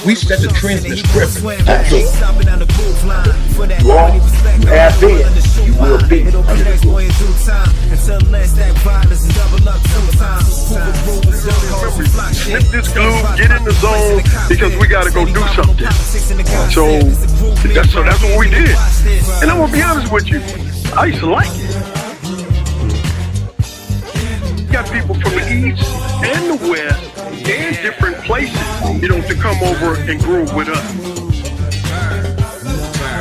We set the trend in the script. That's it. You are, you have been, you will be under the groove. Snip this glue, get in the zone, because we got to go do something. So that's what we did. And I'm going to be honest with you, I used to like it. You got people from the east and the west and different places, you know, to come over and groove with us.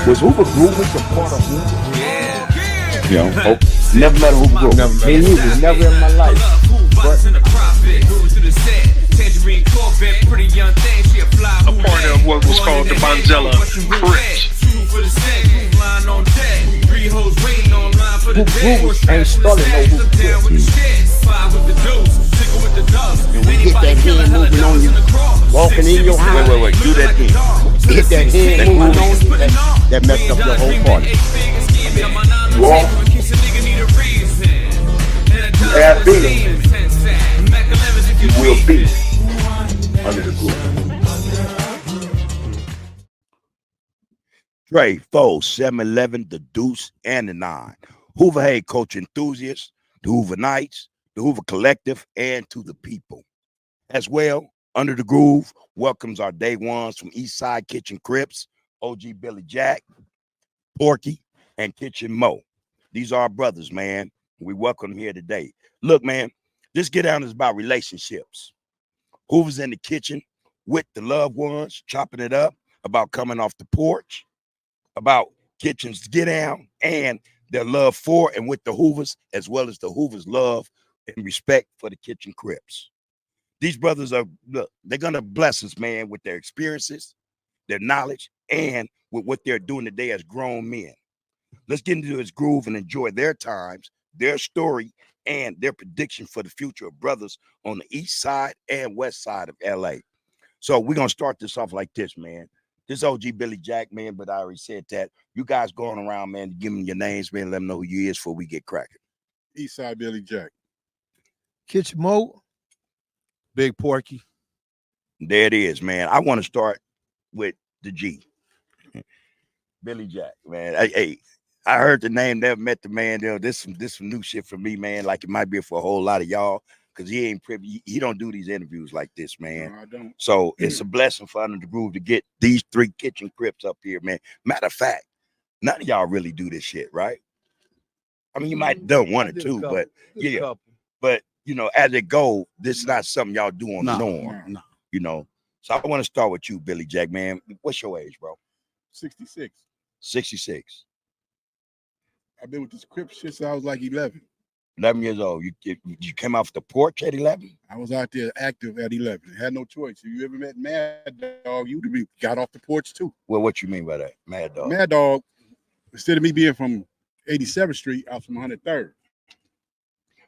Was Hoover'Z grooving a part of Hoover'Z? You know, never met a Hoover'Z groove. Me and you was never in my life. But a part of what was called the Bonzella Crips. Hoover'Z ain't starting no Hoover'Z. And we hit that hand moving on you, walking in your house. Wait, do that again. Hit that hand moving on you, that messed up your whole party. You are, you have been, you will be under the groove. Trey, Foe, 7-11, the Deuce, and the 9. Hoover'Z culture enthusiasts, the Hoover Knights, the Hoover Collective, and to the people. As well, Under the Groove welcomes our day ones from Eastside Kitchen Crips, OG Billy Jack, Porky, and Kitchen Mo. These are our brothers, man. We welcome them here today. Look, man, this get down is about relationships. Hoover's in the kitchen with the loved ones, chopping it up, about coming off the porch, about kitchens get down, and their love for and with the Hoovers, as well as the Hoovers' love and respect for the Kitchen Crips. These brothers are, look, they're gonna bless us, man, with their experiences, their knowledge, and with what they're doing today as grown men. Let's get into this groove and enjoy their times, their story, and their prediction for the future of brothers on the east side and west side of LA. So we're gonna start this off like this, man. This OG Billy Jack, man, but I already said that. You guys going around, man, give them your names, man, let them know who you is before we get cracking. Eastside Billy Jack. Kitchen Mo, Big Porky. There it is, man. I want to start with the G. Billy Jack, man. I heard the name, never met the man. This some new shit for me, man. Like it might be for a whole lot of y'all, because he ain't privy. He don't do these interviews like this, man. No, I don't. So it's a blessing for Under the Groove to get these 3 Kitchen Crips up here, man. Matter of fact, none of y'all really do this shit, right? I mean, you might have done one or two, but yeah. But you know, as it go, this is not something y'all do on the norm. No. You know. So I want to start with you, Billy Jack, man. What's your age, bro? 66. 66. I've been with this Crip shit since I was like 11. 11 years old. You came off the porch at 11? I was out there active at 11. Had no choice. If you ever met Mad Dog, you'd have got off the porch too. Well, what you mean by that, Mad Dog? Mad Dog, instead of me being from 87th Street, I was from 103rd.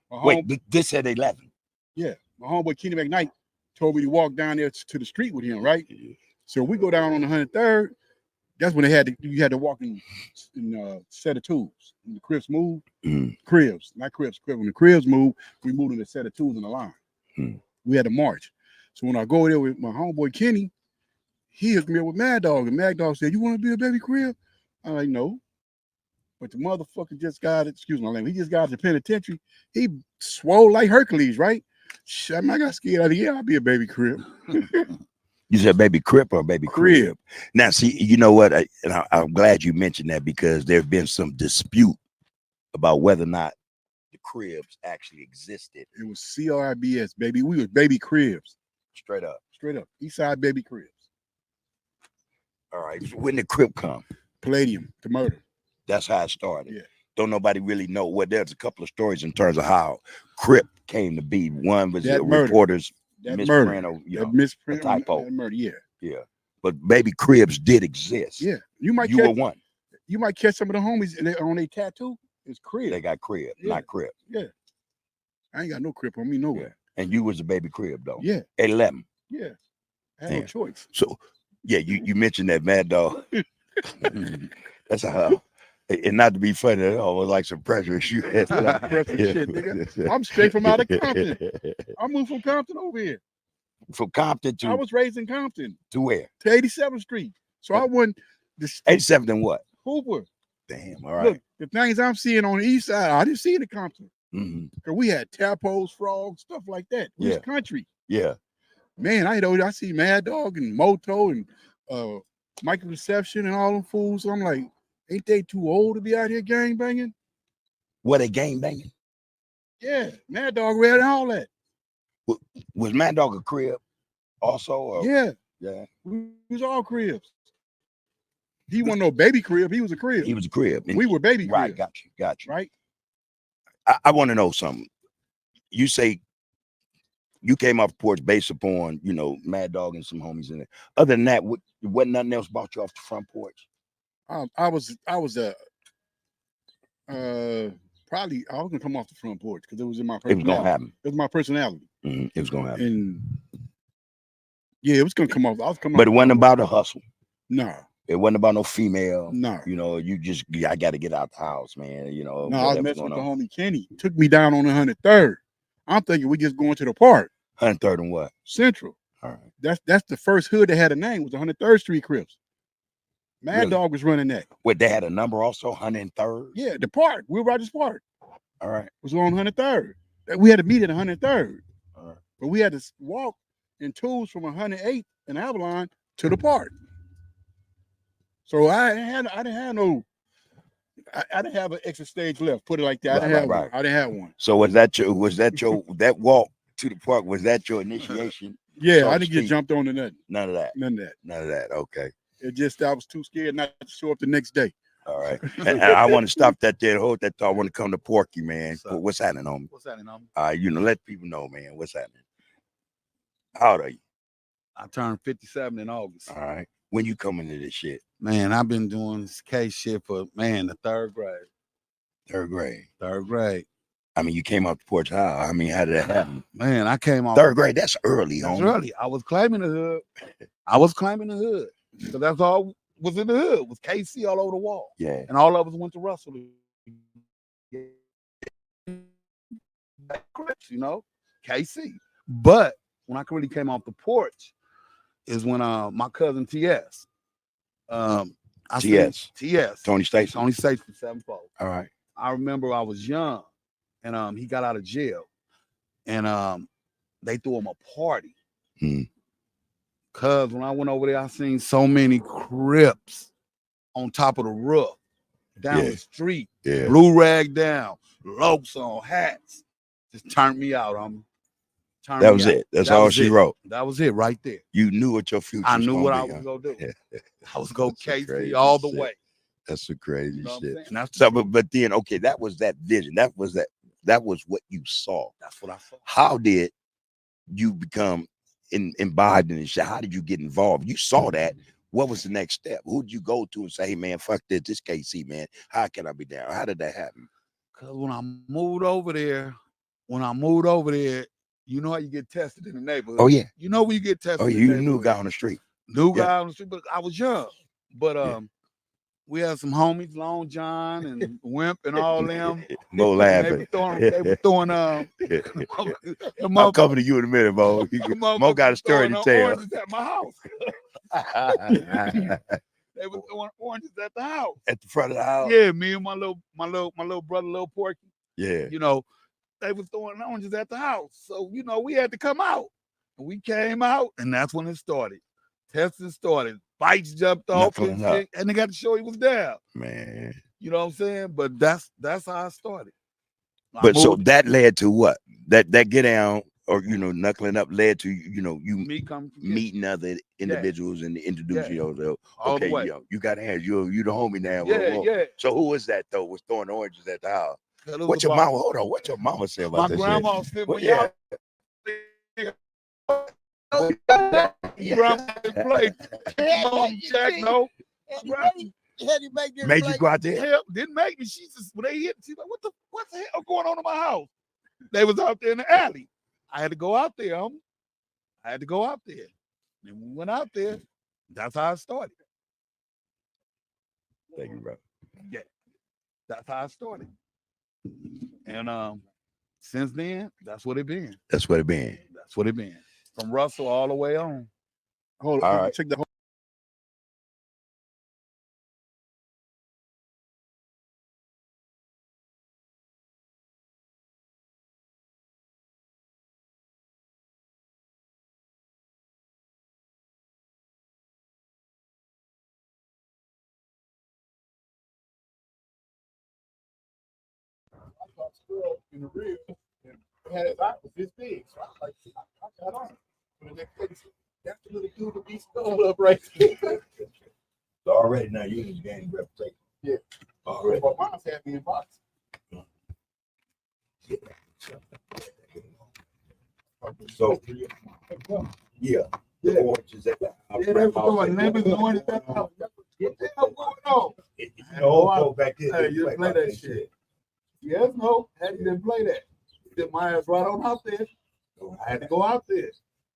Wait, this at 11? Yeah. My homeboy Kenny McKnight told me to walk down there to the street with him, right? So we go down on the 103rd. That's when you had to walk in a set of tools. When the Crips moved, Cribs, not Crips, Crips. When the Cribs moved, we moved in a set of tools in the line. We had to march. So when I go there with my homeboy Kenny, he hooked me up with Mad Dog. And Mad Dog said, "You want to be a baby Crib?" I'm like, "No." But the motherfucker just got, excuse my language, he just got to the penitentiary. He swole like Hercules, right? I got scared. I said, "Yeah, I'll be a baby Crib." You said baby Crip or baby Crib? Now, see, you know what? I'm glad you mentioned that, because there's been some dispute about whether or not the Cribs actually existed. It was CRIBS, baby. We was baby Cribs. Straight up. Straight up. Eastside baby Cribs. All right. When did Crip come? Palladium, to murder. That's how it started. Yeah. Don't nobody really know. Well, there's a couple of stories in terms of how Crip came to be. One was a reporter's misprint, or a typo. That murder, yeah. But baby Cribs did exist. Yeah. You were one. You might catch some of the homies on their tattoo. It's Crib. They got Crib, not Crip. Yeah. I ain't got no Crip on me nowhere. Yeah. And you was a baby Crib, though. Yeah. At 11. Yeah. I had no choice. So, yeah, you mentioned that, Mad Dog. That's how. And not to be funny at all, it was like some pressure issue. Shit, nigga. I'm straight from out of Compton. I moved from Compton over here. From Compton I to was raised in Compton where? to 87th Street. So I went this 87th and what? Hoover. Damn, all right. Look, the things I'm seeing on the east side, I didn't see it in Compton. Mm-hmm. Cause we had tadpoles, frogs, stuff like that. We was Yeah. country. Yeah. Man, I see Mad Dog and Moto and Michael Reception and all them fools. So I'm like, ain't they too old to be out here gang banging? What, they gang banging? Yeah, Mad Dog read all that. Was Mad Dog a crib also? Or? Yeah. Yeah. We was all cribs. He wasn't no baby crib. He was a crib. He was a crib. We were baby cribs. Right, got you. Right? I want to know something. You say you came off the porch based upon, you know, Mad Dog and some homies in there. Other than that, wasn't nothing else brought you off the front porch? I was probably I was gonna come off the front porch because it was in my personality. It was gonna happen. It was my personality. Mm-hmm. It was gonna happen. And yeah, it was gonna come off. I was coming. But it wasn't about a hustle. No. It wasn't about no female. No. You know, I got to get out the house, man. You know. No, I was messing with the homie Kenny. Took me down on the 103rd. I'm thinking we just going to the park. 103rd and what? Central. All right. That's the first hood that had a name, was the 103rd Street Crips. Mad Really? Dog was running that. Wait, they had a number also, 103rd? Yeah, the park, Will Rogers Park. All right. Was on 103rd. We had to meet at 103rd. All right. But we had to walk in twos from 108th and Avalon to the park. So I didn't have an extra stage left. Put it like that. I didn't have one. So was that that walk to the park? Was that your initiation? Yeah, So I to didn't get speak? jumped on to nothing. None of that. None of that. None of that. Okay. It just I was too scared not to show up the next day. All right. And I want to stop that there. Hold that thought. I want to come to Porky, man. What's happening, homie? What's happening, homie? You know, let people know, man. What's happening? How old are you? I turned 57 in August. All right. When you coming to this shit? Man, I've been doing this case shit for, the third grade. Third grade. Third grade. I mean, you came off the porch. How? I mean, how did that happen? Man, I came off. Third grade. That's early, That's homie. early. I was claiming the hood. Because that's all was in the hood. Was KC all over the wall. Yeah. And all of us went to Russell. Crips, KC. But when I really came off the porch is when my cousin TS. TS. Tony Stacy. Tony Stacy from 7-4. All right. I remember I was young and he got out of jail and they threw him a party. Cause when I went over there, I seen so many Crips on top of the roof, down the street, blue rag down, lopes on, hats. Just turned me out. That was it. That's all she wrote. That was it right there. You knew what your future was. I knew what I was gonna do. I was gonna KC all the way. That's some crazy shit. So, but then, okay, that was that vision. That was what you saw. That's what I saw. How did you become imbibed in this shit? How did you get involved? You saw that. What was the next step? Who did you go to and say, hey, man, fuck this KC, man. How can I be down? How did that happen? Because when I moved over there, you know how you get tested in the neighborhood. Oh, yeah. You know when you get tested. Oh, you the new guy on the street. New guy on the street, but I was young. But we had some homies, Long John and Wimp and all them. Mo laughing. They were throwing I'll come to you in a minute, Mo. Mo got a story to tell. Oranges at my house. They were throwing oranges at the house. At the front of the house? Yeah, me and my little brother, little Porky. Yeah. They were throwing oranges at the house. So, we had to come out. And we came out, and that's when it started. Testing started. Fights jumped off, and they got to show he was down. Man. You know what I'm saying? But that's how I started. But so that led to what? That get down or knuckling up led to you meeting other individuals and introducing yourself. Okay, you got hands. You the homie now. Yeah. So who was that though? Was throwing oranges at the house? What your mama? Hold on. What your mama say about this? My grandma said, well, yeah. Grandma played. Jack, no. Made you go out there? Hell, didn't make me. She just when they hit, she's like, what's the hell going on in my house? They was out there in the alley. I had to go out there. And we went out there. That's how it started. Thank you, bro. Yeah. That's how it started. And since then, that's what it been. That's what it been. from Russell all the way on. Hold All on, right. check the whole. In the rear, and had it back with this big. So I was like, I got on. But the next day, that's the little dude to be skulled up right there. So already now you in the game reputation. Yeah. Already. But mine's had me in boxing. So yeah. The Yeah. orange is at the house. Yeah, they were doing lemons going at that house. What the hell going on? You know, go back there. Hey, you didn't play that shit. Yes, no, had to didn't play that. Did my ass right on out there. I had to go out there.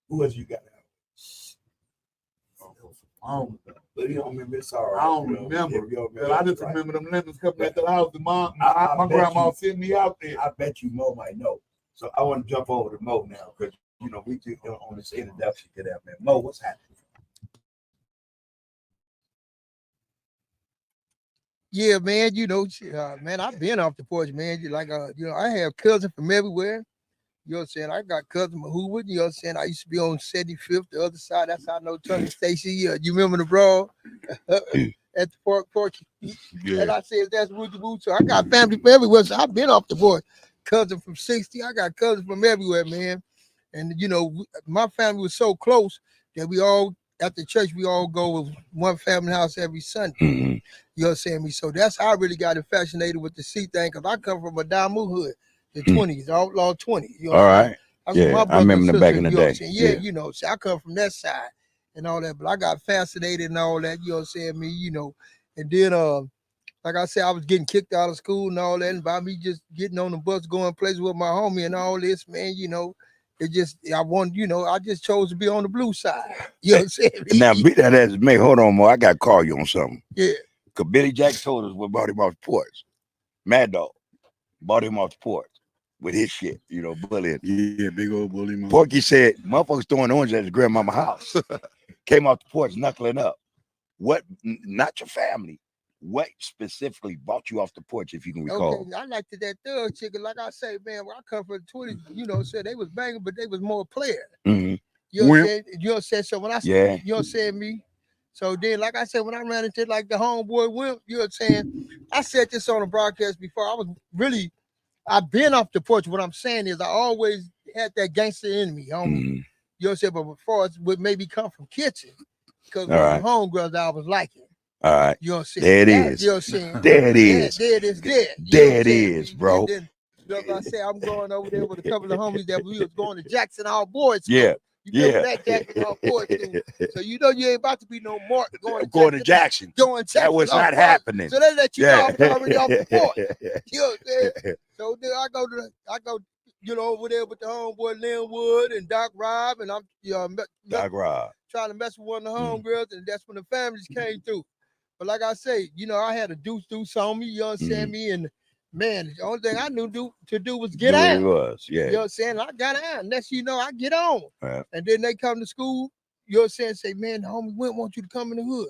Who else you got out? But you don't remember. It's all right. I don't You know, remember. if you don't But I just right. remember them lemons coming at the house. And my I bet grandma you- sent me out there. I bet you Mo might know. So I want to jump over to Mo now because you know we do on this introduction to that man. Mo, what's happening? Yeah, man, man, I've been off the porch, man. I have cousins from everywhere. You know what I'm saying? I got cousins from Hoover'Z, you know what I'm saying? I used to be on 75th, the other side. That's how I know Tony Stacy. You remember the brawl at the Porky? Yeah. And I said, that's Woozy Woo. So I got family from everywhere. So I've been off the porch. Cousin from 60. I got cousins from everywhere, man. And, my family was so close that we all, at the church, we all go with one family house every Sunday. Mm-hmm. You know what I'm saying? So that's how I really got fascinated with the sea thing, because I come from a Damu hood, the 20s, outlaw 20. You know All what I'm saying? right. That's Yeah, what my I brother remember and them back sister, in the you know what I'm day. saying? Yeah. So I come from that side and all that, but I got fascinated and all that, you know what I'm saying? And then, like I said, I was getting kicked out of school and all that, and by me just getting on the bus, going places with my homie and all this, man, I just chose to be on the blue side. You know what I'm saying? Now, be that as it may, hold on, Mo. I got to call you on something. Yeah. Because Billy Jack told us what brought him off the porch. Mad Dog brought him off the porch with his shit, bullying. Yeah, big old bully man. Porky said, motherfuckers throwing oranges at his grandmama house. Came off the porch knuckling up. What, not your family. What specifically brought you off the porch, if you can recall? Okay, I liked that thug chicken. Like I say, man, when I come from the 20s, said they was banging, but they was more player. Mm-hmm. You know what I'm saying? You know what I'm saying? So when I Yeah. you know what I'm saying, me. So then, like I said, when I ran into like the homeboy Wimp, you know what I'm saying? I said this on the broadcast before. I've been off the porch. What I'm saying is I always had that gangster in me, homie. Mm-hmm. You know what I'm saying? But before it would maybe come from kitchen. Because All right. the homegirls I was liking. All right. You know what I'm saying? There it is. You know what I'm saying? There it is. There it is. There. There it is, bro. Then, like I said, I'm going over there with a couple of homies that we was going to Jackson All Boys School. Yeah. You remember that Jackson All Boys School? So you ain't about to be no more going to Jackson. That was not happening. So they let you know I was already off the porch. You know what I'm saying? So then I go over there with the homeboy Linwood and Doc Rob, and I'm Doc Rob trying to mess with one of the homegirls, and that's when the families came through. But like I say, I had a deuce on me, you know what I'm saying? Me and man, the only thing I knew to do was get out. It was, yeah. You know what I'm saying? I got out. Next you know, I get on. Right. And then they come to school, you know what I'm saying? Say, man, the homie Wimp want you to come in the hood.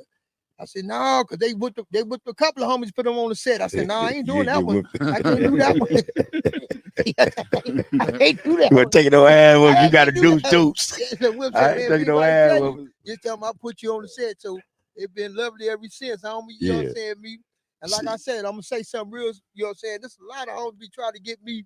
I said, no, because they with a couple of homies, put them on the set. I said, no, I ain't doing that one. I can't do that one. I can't do that You one. want to take no ass with you got to deuce. I ain't taking no ass with Just tell them I put you on the set. So it's been lovely ever since, homie. You know what I'm saying? Me. And like I said, I'm gonna say something real, you know what I'm saying? There's a lot of homies be trying to get me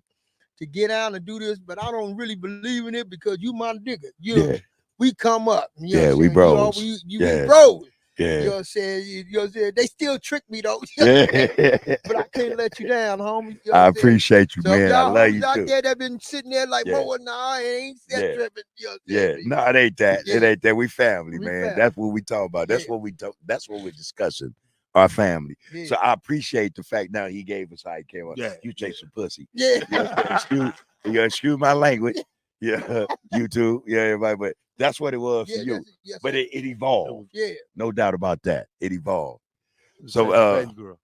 to get out and do this, but I don't really believe in it because you my nigga. We come up. You know we bros. We bros. Yeah. You know what I'm saying? They still trick me though. But I can't let you down, homie. You know I appreciate you, so man. I love you out too. there that been sitting there like, nah, I ain't that tripping. You know No, it ain't that. It ain't that. We family, We man. family. That's what we talk about. That's what we talk. That's what we're discussing. Our family. Yeah. So I appreciate the fact now he gave us how he came up. Yeah. You chase some pussy. Yeah. You excuse my language. Yeah, you too. Yeah, everybody. But that's what it was for you. Yes, But it evolved. Yeah. No doubt about that. It evolved. So baby girl.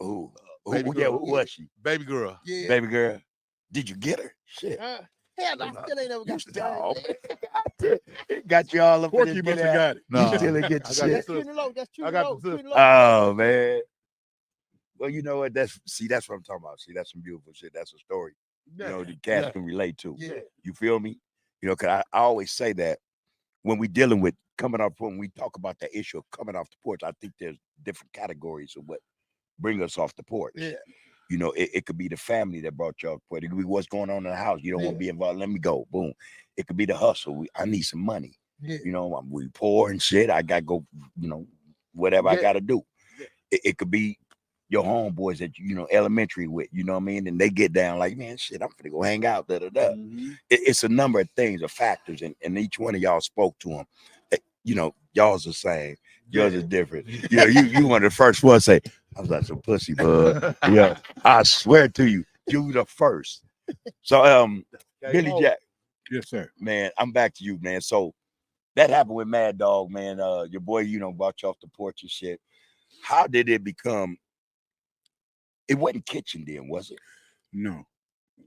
Who Baby yeah, girl. who was she? Baby girl. Yeah. Baby girl. Did you get her? Shit. Hell, I still ain't never got It got you all up in Porky this must get have out. got it. No. You still ain't get I the got shit. the That's low. That's I got the low. Oh man. Well, you know what? That's what I'm talking about. See, that's some beautiful shit. That's a story. You know, the cats can relate to. Yeah. You feel me? You know, cause I always say that when we dealing with coming off, when we talk about that issue of coming off the porch, I think there's different categories of what bring us off the porch. Yeah. You know, it could be the family that brought you off the porch. It could be what's going on in the house. You don't want to be involved. Let me go. Boom. It could be the hustle. I need some money. Yeah. You know, we poor and shit. I got to go, you know, whatever I got to do. Yeah. It could be your homeboys that you know elementary with, you know what I mean, and they get down like, man, shit, I'm gonna go hang out. It's a number of things or factors, and each one of y'all spoke to them. You know, y'all's the same, yours is different. You know, you one of the first ones say, I was like some pussy, bud. Yeah, I swear to you, you the first. So, Billy Jack, Yes, sir. man, I'm back to you, man. So that happened with Mad Dog, man. Your boy, you know, brought you off the porch and shit. How did it become? It wasn't kitchen then, was it? No,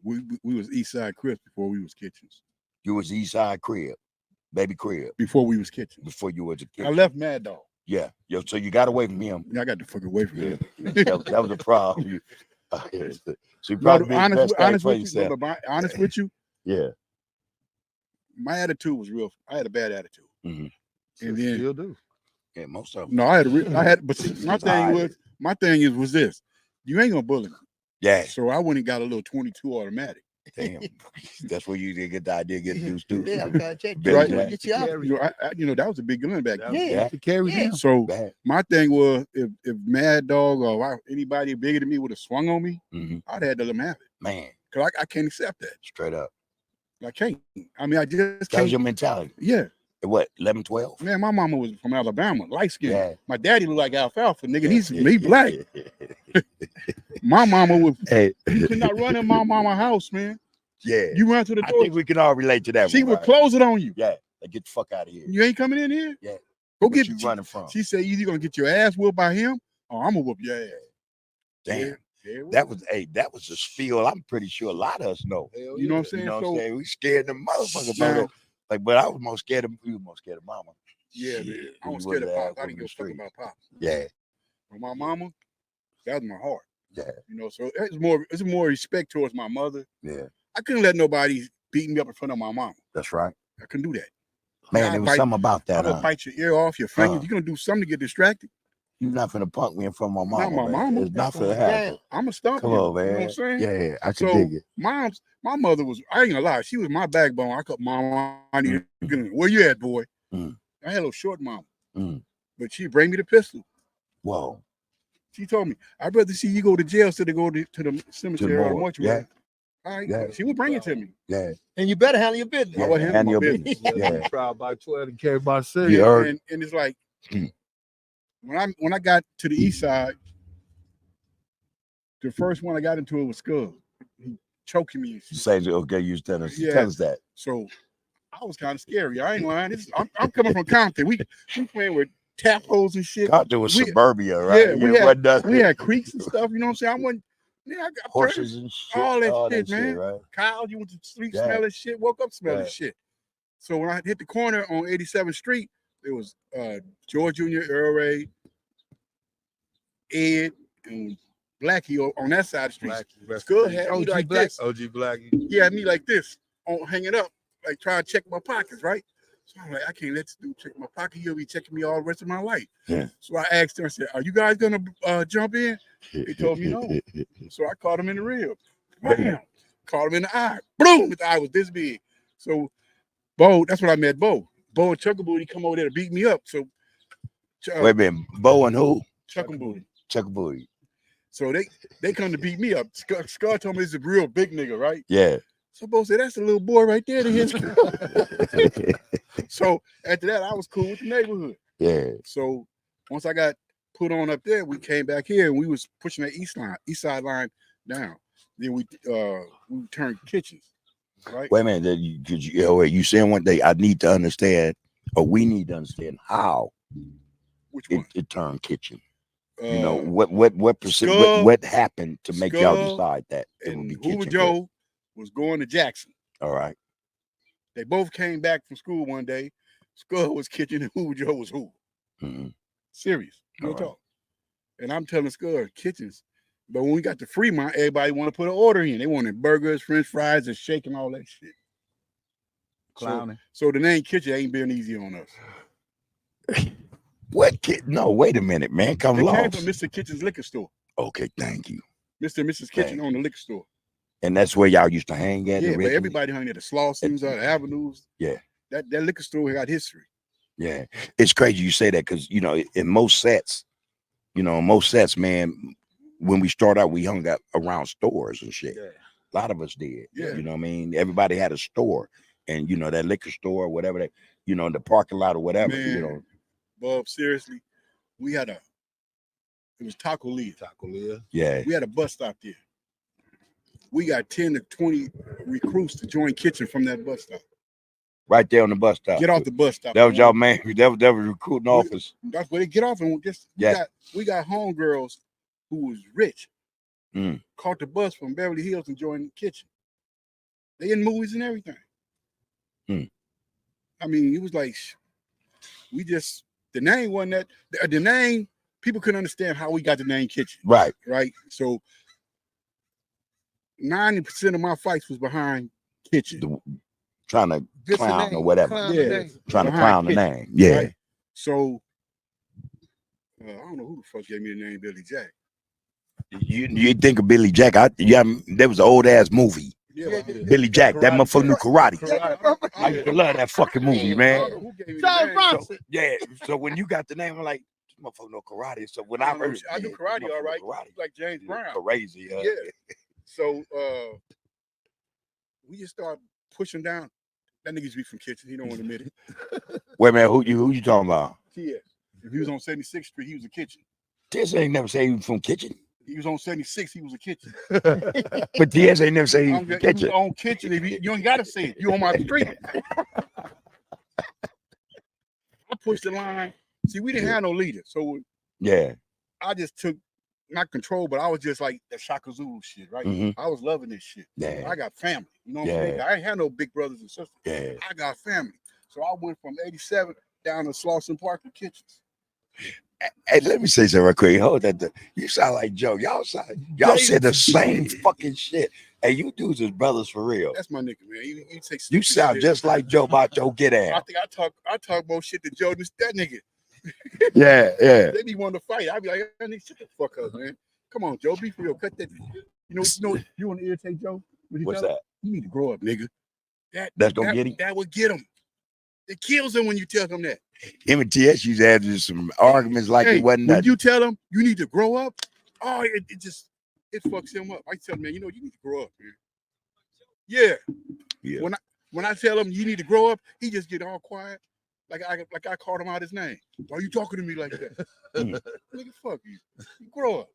we was East Side Crips before we was kitchens. You was East Side Crib, baby crib, Before we was kitchens. before you was a kid. I left Mad Dog. Yeah, yo. So you got away from him. Yeah, I got the fuck away from him. That was a problem. So you No, probably did the honest best thing for with you, yourself. honest with you, Yeah. my attitude was real. I had a bad attitude, and then Still do. Yeah, most of them. no, but see, my thing was this: you ain't gonna bully me. Yeah. So I went and got a little 22 automatic. Damn. That's where you did get the idea of getting used to. Yeah, I'm trying to check. Billy Right. Jack. Get you out. You know, that was a big gun back then. Yeah. To carry him. So Bad. my thing was, if Mad Dog or anybody bigger than me would have swung on me, Mhm. I'd have had to let them have it. Man, Cause I can't accept that. straight up. I can't. I mean, I just That was can't. your mentality. Yeah, At what, 11, 12? man. My mama was from Alabama, light skin. Yeah. My daddy looked like alfalfa, nigga. He's black. My mama was. Hey. You could not run in my mama house, man. Yeah. You run to the I door. think we can all relate to that She one. would right? close it on you. Yeah. Like, get the fuck out of here. You ain't coming in here. Yeah. Go What get you running from? She said either gonna get your ass whooped by him, or I'm gonna whoop your ass. Damn. Yeah, That was a spiel. I'm pretty sure a lot of us know. you know what I'm saying? You know what So I'm saying? We scared the motherfucker now- about it. Like, but I was more scared of you, more scared of mama. yeah, Shit, man. I you was scared of was Pops. out I on didn't the give a fuck street. about Pops. Yeah. But my mama, that was my heart. Yeah. You know, so it's more respect towards my mother. Yeah. I couldn't let nobody beat me up in front of my mama. That's right. I couldn't do that. Man, I'll there was bite- something about I'm that. gonna bite your ear off, your finger. Uh. You're gonna do something to get distracted. You're not finna punk me in front of my Not mama. my man. mama. It's not That's finna what happen. I'm gonna stomp Come you. on, man. You know what I'm saying? Yeah, I can So dig it. my mother was, I ain't gonna lie, she was my backbone. I cut mama, I need where you at, boy? Mm. I had a little short mama. Mm. But she bring me the pistol. Whoa. She told me, I'd rather see you go to jail instead of go to the cemetery or the morgue, mortuary. yeah. All right, Yeah. she would bring it to me. Yeah. And you better handle your business. I would handle and my your business. business. Yeah. Proud by 12 and carry by 6. You heard? And it's like Mm. when I got to the east side, the first one I got into it was Scud. He choking me and shit. Say, okay, you tell us, Yeah. tell us that. So I was kind of scary. I ain't lying. I'm coming from Compton. We playing with tap holes and shit. Compton was We- suburbia, right? yeah, we had creeks and stuff. You know what I'm saying? I wasn't. Yeah, I got horses and shit, all that shit, man. right? Kyle, you went to sleep Yeah. smelling shit, woke up smelling Yeah. shit. So when I hit the corner on 87th Street, it was George Jr., Earl Ray, Ed, and Blackie on that side of the street. Scud had me like this. OG Blackie. He had me like this, on hanging up, like trying to check my pockets, right? So I'm like, I can't let this dude check my pocket. He'll be checking me all the rest of my life. Yeah. So I asked him, I said, are you guys gonna jump in? He told me no. So I caught him in the rib. Bam. Caught him in the eye. Boom! His eye was this big. So Bo, that's when I met Bo. Bo and Chuck Booty come over there to beat me up. So Wait a minute, Bo and who? Chuck Booty. Chuck Booty. So they come to beat me up. Scar told me this is a real big nigga, right? Yeah. So Bo said, that's a little boy right there to his. So after that, I was cool with the neighborhood. Yeah. So once I got put on up there, we came back here and we was pushing that east side line down. Then we turned kitchens, right? Wait a minute, you saying one day I need to understand, or we need to understand how Which one? it turned kitchen. You You know, what happened to make y'all decide that it would and be Hoover'Z kitchen? Joe was going to Jackson. All right. They both came back from school one day. Skull was kitchen and Hoover Joe was Hoover. Mm-hmm. Serious. Real All right. talk. And I'm telling Skull, kitchens. But when we got to Fremont, everybody want to put an order in. They wanted burgers, French fries, and shake and all that shit. Clowning. So the name kitchen ain't been easy on us. What kid? No, wait a minute, man. Come It came along. from Mr. Kitchen's liquor store. Okay, thank you. Mr. and Mrs. Kitchen Thank owned the liquor store. And that's where y'all used to hang at. Yeah, but originally? everybody hung at the Slaussons, the Avenues. Yeah. That liquor store got history. Yeah, it's crazy you say that because you know in most sets, man, when we start out, we hung out around stores and shit. Yeah. A lot of us did. Yeah. You know what I mean? Everybody had a store, and that liquor store, or whatever that, in the parking lot or whatever. Man, Bob, seriously, it was Taco Leah. Yeah. We had a bus stop there. We got 10 to 20 recruits to join kitchen from that bus stop. Right there on the bus stop. Get off the bus stop. That was y'all man. That was recruiting office. That's where they get off and we got homegirls who was rich. Caught the bus from Beverly Hills and joined the kitchen. They in movies and everything. I mean, it was like the name wasn't that the name, people couldn't understand how we got the name kitchen. Right. Right. So 90% of my fights was behind kitchen. Trying to clown or whatever. Trying to clown the name. Yeah. Right? So I don't know who the fuck gave me the name Billy Jack. You think of Billy Jack? There was an old ass movie. Yeah, Billy Jack, that motherfucker knew karate. I used to Yeah. love that fucking movie, man. Who gave me Charles the name? Bronson. Yeah. So when you got the name, I'm like, this motherfucker know karate. So when I heard it, I do karate, all right. Like James Brown. Crazy. Yeah. So we just started pushing down. That nigga's be from kitchen. He don't want to admit it. Wait, man, who you talking about? TS. If he was on 76th Street, he was a kitchen. TS ain't never say he was from kitchen. He was on 76, he was a kitchen. But TS ain't never say he was from He was kitchen. on kitchen. If you ain't gotta say it. You on my street. I pushed the line. See, we didn't have no leader. So Yeah. I just took not control, but I was just like that Shaka Zulu shit, right? Mhm. I was loving this shit. Yeah. I got family. You know what I'm saying? I ain't had no big brothers and sisters. Yeah. I got family. So I went from 87 down to Slauson Park to Kitchens. Hey, let me say something real quick. Hold that. You sound like Joe. Y'all said the same fucking shit. Hey, you dudes is brothers for real. That's my nigga, man. You take You sound shit. just like Joe Macho. Get I out. think I talk more shit to Joe than that nigga. Yeah. They be wanting to fight. I be like, I need shut the fuck up, man. Come on, Joe. Be for real. Cut that. You want to irritate Joe? What's that? You need to grow up, nigga. That's gonna get him. That would get him. It kills him when you tell him that. Him and TS used to have just some arguments like it wasn't when nothing. you tell him you need to grow up, it fucks him up. I tell him, man, you need to grow up, man. Yeah. When I tell him you need to grow up, he just get all quiet. Like I called him out his name. Why are you talking to me like that? Nigga, fuck you. Grow up.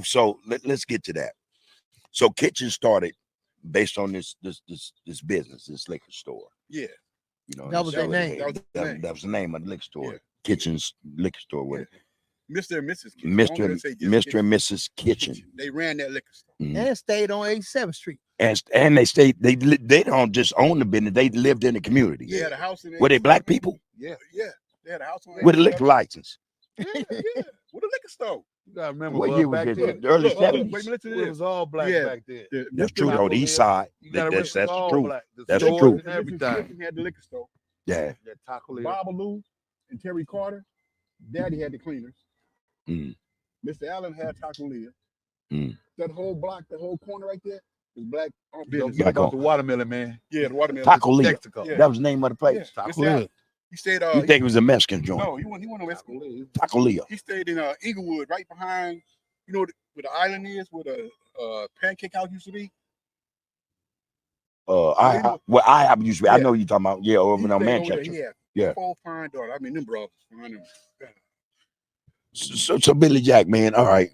So let's get to that. So kitchen started based on this business, this liquor store. Yeah. That was their name. That was the name of the liquor store. Yeah. Kitchen's liquor store with Mr. and Mrs. Kitchen. Mr. and Mrs. Kitchen. They ran that liquor store. And stayed on 87th Street. And they stayed. They don't just own the business. They lived in the community. Yeah, had a house in there. Were they black people? Yeah. They had a house on With a liquor license. Yeah. With a liquor store. You gotta remember What year was back this? then, The early Look, 70s. wait a minute, it was all black back then. That's true though. The east side. You gotta That's remember the all truth. black. The That's the stores truth. and everything. Had the liquor store. Yeah. That Taco Leah. Babalu and Terry Carter. Daddy had the cleaners. Mm. Mr. Allen had Taco Leah. Mm. That whole block, the whole corner right there was black Don't business. forget about the watermelon, man. Yeah, the watermelon. Taco Leah. Mexico. Yeah. That was the name of the place. Yeah. Taco Mr. Allen. Leah. He stayed. You think it was a Mexican joint? No, he went to Mexico. Taco Leah. He stayed in Inglewood, right behind. You know where the island is, where the pancake house used to be. IHOP used to be. I know what you're talking about. Yeah, over He in stayed over there. Manchester. He had Yeah. 4 fine daughters. I mean, them brothers. Fine. So Billy Jack, man. All right,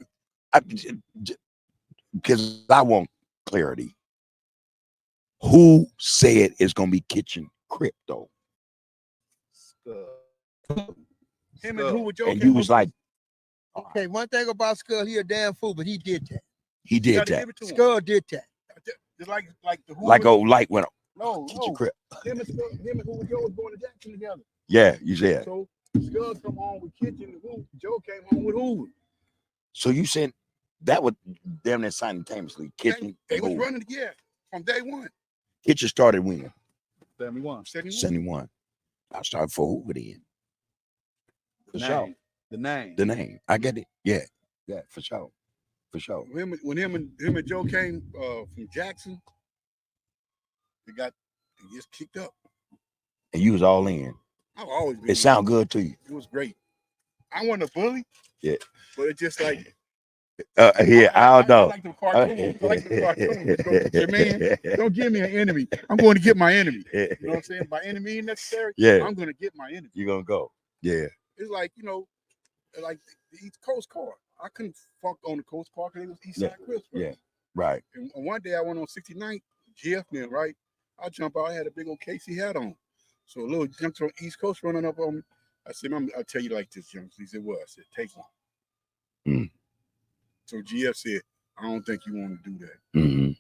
because I want clarity. Who said it's gonna be Kitchen Crip though? Him and who were joking. And you was like, Okay, one thing about Skull, he a damn fool, but he did that. he You did gotta that. give it to him. Skull did that. Just like the Like Hoover'Z. light went up. No, Get your Crip. him and Hoover Joe was going to Jackson together. Yeah, you said. So Scud come home with Kitchen and Hoover. Joe came home with Hoover. So you said that was damn near simultaneously. Kitchen. They was running, yeah, from day one. Kitchen started when? 71. 71. I started for Hoover then. For sure. The name. The name. I get it. Yeah. Yeah, for sure. For sure. When him and Joe came from Jackson, they just kicked up. And you was all in. I've always been. It sound good to you. It was great. I wasn't a bully. Yeah. But it's just like Here, I don't know. I like the cartoons. I like the cartoons. Your man, don't give me an enemy. I'm going to get my enemy. You know what I'm saying? By enemy necessary. Yeah. I'm going to get my enemy. You're gonna go. Yeah. It's like, like the East Coast car. I couldn't fuck on the Coast car because it was East Side Crips. Yeah. Right. And one day I went on 69th, GF man, right? I jump out, I had a big old Casey hat on. So a little jumped on East Coast running up on me. I said, I'll tell you like this, Jones. He said, what? I said, take one. So GF said, I don't think you want to do that. Mm-hmm.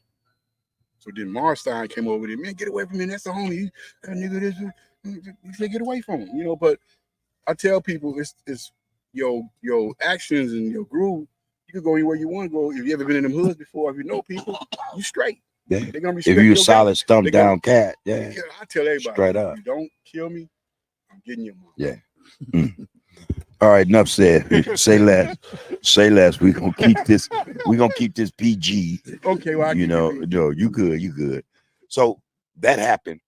So then Marstein came over there, man, get away from me. That's the homie. That nigga, you said, get away from him. But I tell people it's your actions and your groove. You can go anywhere you want to go. If you ever been in them hoods before, if you know people, you straight. Yeah. They're gonna be If you a solid stump down cat, yeah. I tell everybody, straight up. If you don't kill me, I'm getting your mom. Yeah. All right, enough said. Say less. Say less. We're gonna keep this. We're gonna keep this PG. Okay, well, no, you good. So that happened,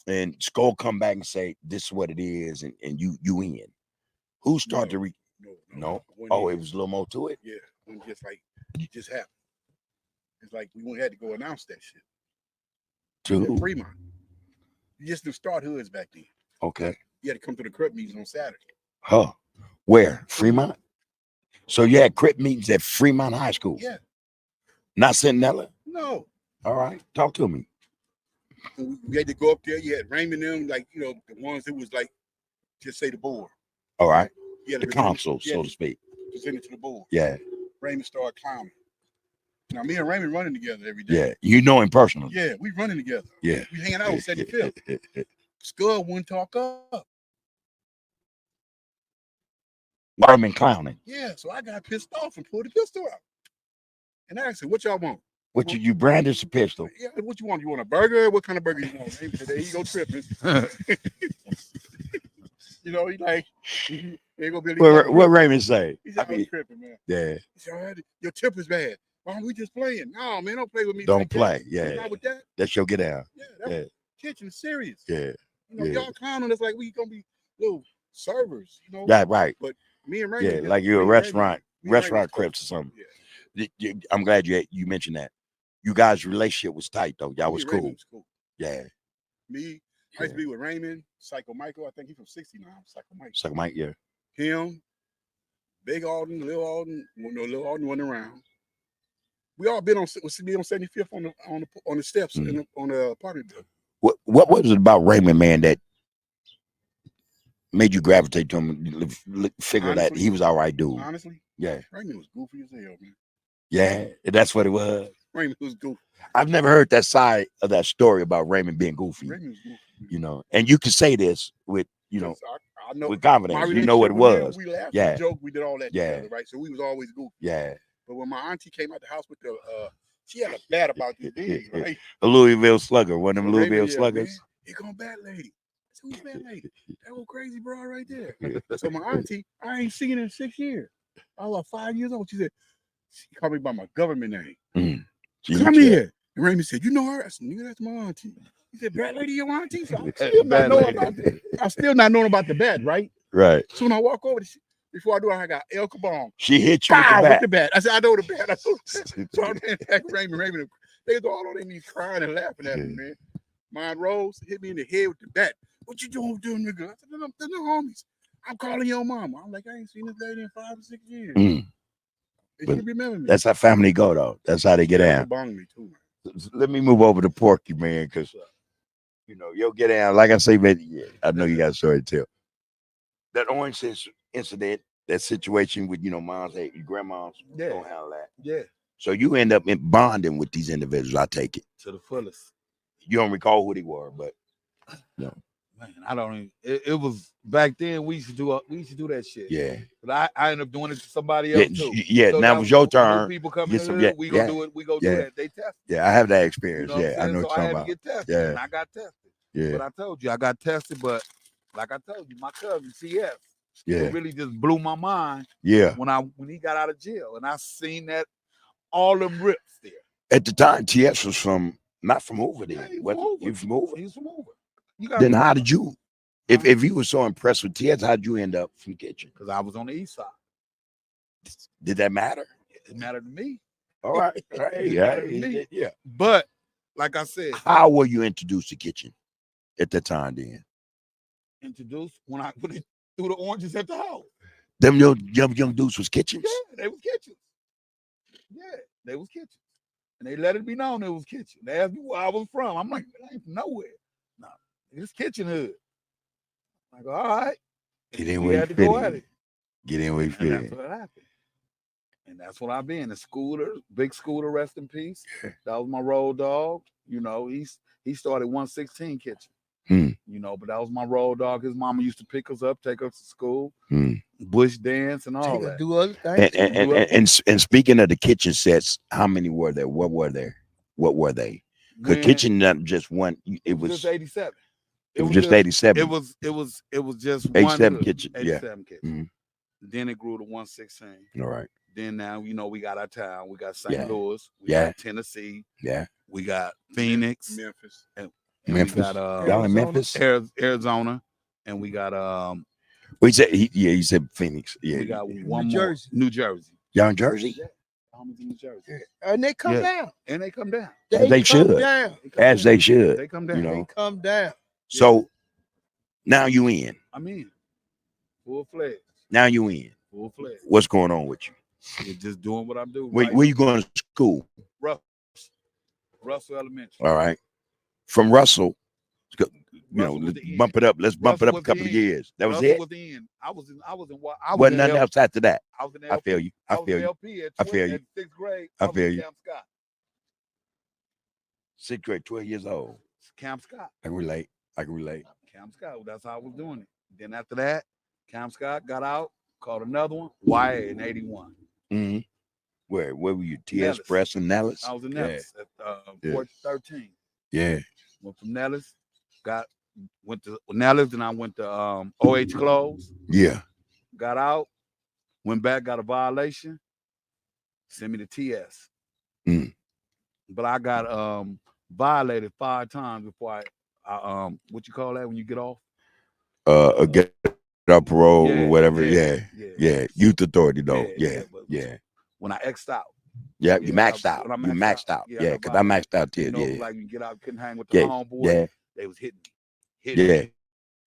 and Skull come back and say, "This is what it is," and you in. Who started to No. Oh, it was a little more to it. Yeah, it just happened. It's like we had to go announce that shit. To Fremont. You just didn't start hoods back then. Okay. You had to come to the Crip meetings on Saturday. Huh. Where? Fremont? So you had Crip meetings at Fremont High School? Yeah. Not Centinela? No. All right. Talk to me. We had to go up there. You had Raymond them, like, the ones that was like, just say the board. All right. The council, so to speak. Present it to the board. Yeah. Raymond started clowning. Now, me and Raymond running together every day. Yeah. You know him personally? Yeah, we running together. Yeah. We hanging out on 75th. Skull wouldn't talk up. Raymond clowning. Yeah, so I got pissed off and pulled the pistol out. And I said, what y'all want? What you brandished a pistol? Yeah, what you want? You want a burger? What kind of burger you want? There you go tripping. He like, ain't gonna be what Raymond say? He said, I'm tripping, man. Yeah. He said, your temper's bad. Why we just playing? No, man, don't play with me. Don't like play. That. Yeah. Not with that. That's your get out. Yeah, kitchen is serious. Yeah. Y'all clowning us like we gonna be little servers, Yeah, right. But me and Raymond. Yeah, like you're a restaurant Crips or something. Yeah. I'm glad you mentioned that. You guys' relationship was tight though. Y'all was cool. Yeah. Me, I used to be with Raymond, Psycho Michael. I think he's from 69. Psycho Mike. Psycho Mike, yeah. Him, Big Alden, Lil Alden. Lil Alden wasn't around. We all been on 75th on the steps on the apartment building. What was it about Raymond, man, that made you gravitate to him? Figure honestly, that he was all right, dude. Honestly, yeah. Raymond was goofy as hell, man. Yeah, that's what it was. Raymond was goofy. I've never heard that side of that story about Raymond being goofy. Raymond was goofy. And you can say this with, I know, with confidence. You know what it was. We laughed, yeah. We joked, we did all that together, right? So we was always goofy. Yeah. But when my auntie came out the house with she had a bat about this big, right? A Louisville slugger, one of them Louisville sluggers. Man, here come Bat Lady. I said, who's Bat Lady? That old crazy bro right there. So my auntie, I ain't seen her in 6 years. I was 5 years old. She said, she called me by my government name. Come here. And Raymond said, you know her? I said, nigga, that's my auntie. He said, Bat Lady, your auntie? So I'm still not knowing about the bat, right? Right. So when I walk over, before I do it, I got El Kabong. She hit you with the bat. I said, I know the bat. So I ran back Raymond. They was all on their knees crying and laughing at me, man. Mine Rose hit me in the head with the bat. What you doing, nigga? I said, they're no homies. I'm calling your mama. I'm like, I ain't seen this lady in 5 or 6 years. She remember me. That's how family go, though. That's how they get down. Me too, man. Let me move over to Porky, man, because, you'll get down. Like I say, man, I know you got a story to tell. That orange incident, that situation with, moms, your grandmas, don't handle that. Yeah. So you end up in bonding with these individuals. I take it to the fullest. You don't recall who they were, but no. Man, I don't even. It was back then. We used to do that shit. Yeah. But I ended up doing it to somebody else too. Yeah. So now it was your turn. People coming in, we gonna do it. We gonna do that. They tested. Yeah, I have that experience. You know I know so what you're talking about. I had to get tested. Yeah. And I got tested. Yeah. But I told you I got tested. But like I told you, my cousin TS. Yeah. It really just blew my mind. Yeah. When he got out of jail, and I seen that all them rips there. At the time, TS was not from Hoover then. Yeah, he was from Hoover? He was from Hoover. Then how did you, if you were so impressed with TS, how did you end up from Kitchen? Because I was on the east side. Did that matter? It mattered to me. All right. Yeah. But like I said, how were you introduced to Kitchen at that time then? Introduced when they threw the oranges at the house. Them young dudes was Kitchens? Yeah, they was Kitchens. Yeah, they was Kitchens. And they let it be known it was Kitchen. They asked me where I was from. I'm like, I ain't from nowhere. No, it's Kitchen Hood. I'm like, all right. Get in where you fit in. Get in where you fit in. That's what happened. And that's what I've been. The Scooter, Big Scooter, rest in peace. Yeah. That was my road dog. You know, he started 116 Kitchen. You know, but that was my road dog. His mama used to pick us up, take us to school, bush dance and all that. Do other things. And speaking of the kitchen sets, how many were there? What were they? Because Kitchen not just one. It was just 87. It was just 87. It was just 87 kitchen. 87 kitchen. Then it grew to 116. All right. Then now, you know, we got our town. We got St. Louis. We got Tennessee. Yeah. We got Phoenix. Memphis. And Memphis. we got y'all in Memphis? Arizona. And we got well, he said Phoenix. Yeah. We got one New Jersey. New Jersey. Y'all in Jersey? Yeah. In New Jersey. And they come down. And they come down. They should. As they should. They come down. You know? They come down. So now you in. I'm in. Full fledged. Now you in. Full fledged. What's going on with you? You're just doing what I'm doing. Where you going to school? Russell Elementary. All right. From Russell, let's bump it up. Let's bump it up a couple of years. That was it. I was in Wasn't nothing else after that. I was in I feel you. I feel you. I feel you. 6th grade. I feel you. Camp Scott. 6th grade, 12 years old. Camp Scott. I can relate. Camp Scott. That's how I was doing it. Then after that, Camp Scott got out, called another one, YA in 81. Mm-hmm. Where were you? TS Nellis. Press and Nellis? I was in Nellis at Port 13. Yeah. Went from Nellis, went to Nellis, and I went to OH Close. Yeah. Got out, went back, got a violation, sent me to TS. But I got violated 5 times before I what you call that when you get off? Get up parole or whatever. Yeah. Youth authority though. Yeah. When I X'd out. Yeah, you maxed out. You maxed out. Yeah, because I maxed out too. Like you get out, couldn't hang with the homeboy. Yeah. They was hitting me.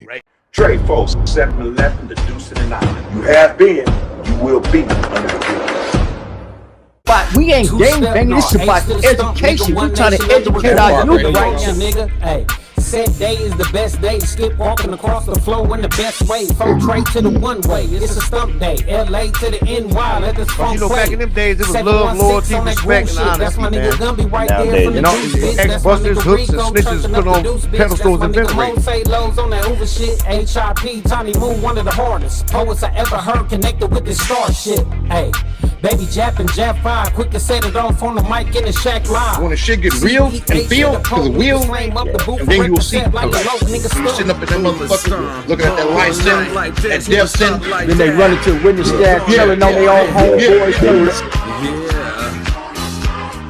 Right. Trey folks, 7-11, the Deuce and the 9. You have been, you will be under the rule. But we ain't gang banging. This is about education. We trying to educate our youth right now, nigga. Hey. Said day is the best day. Skip walking across the floor in the best way. From Trey to the one way. It's a stump day. LA to the NY. Let this funk play. Back in them days, it was love, loyalty, respect, and honesty. That's my nigga Gumby right Nowadays, there. You know, ex-busters, hooks, and snitches put on pedestals and ventilators. Say lows on that Hoover shit. HIP, Tiny Moon, one of the hardest poets I ever heard connected with this star shit. Hey. Baby Jap and Jap 5, quick to set it off on the mic in the shack live. When the shit get real and feel to the wheel, and then you will see color. You sitting up in that motherfucker, looking at that light sin, that death sin. Then they run into a witness stand, telling on their own homeboys.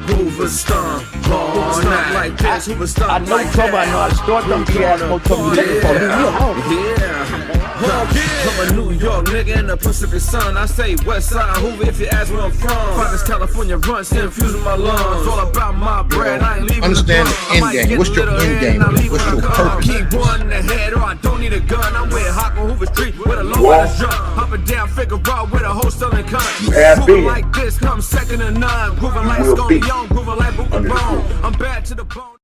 Hoover'Z stomp all night like this. Hoover'Z stomp I know like trouble, I know how to start them ass I'm a New York nigga in the Pacific Sun. I say West Side Hoover if you ask where I'm from. Finest California runs, infusing my lungs. All about my bread, I ain't leaving. Understand the end game. What's your end game? What's your purpose? Keep one in the head or I don't need a gun. I'm with Hawk on Hoover Street with a low ass jump. Hopping down Figueroa with a whole selling cunt. You have Grooving been. like this, come second to none. Grooving like Scone Young, grooving like Booker Bone. I'm bad to the bone.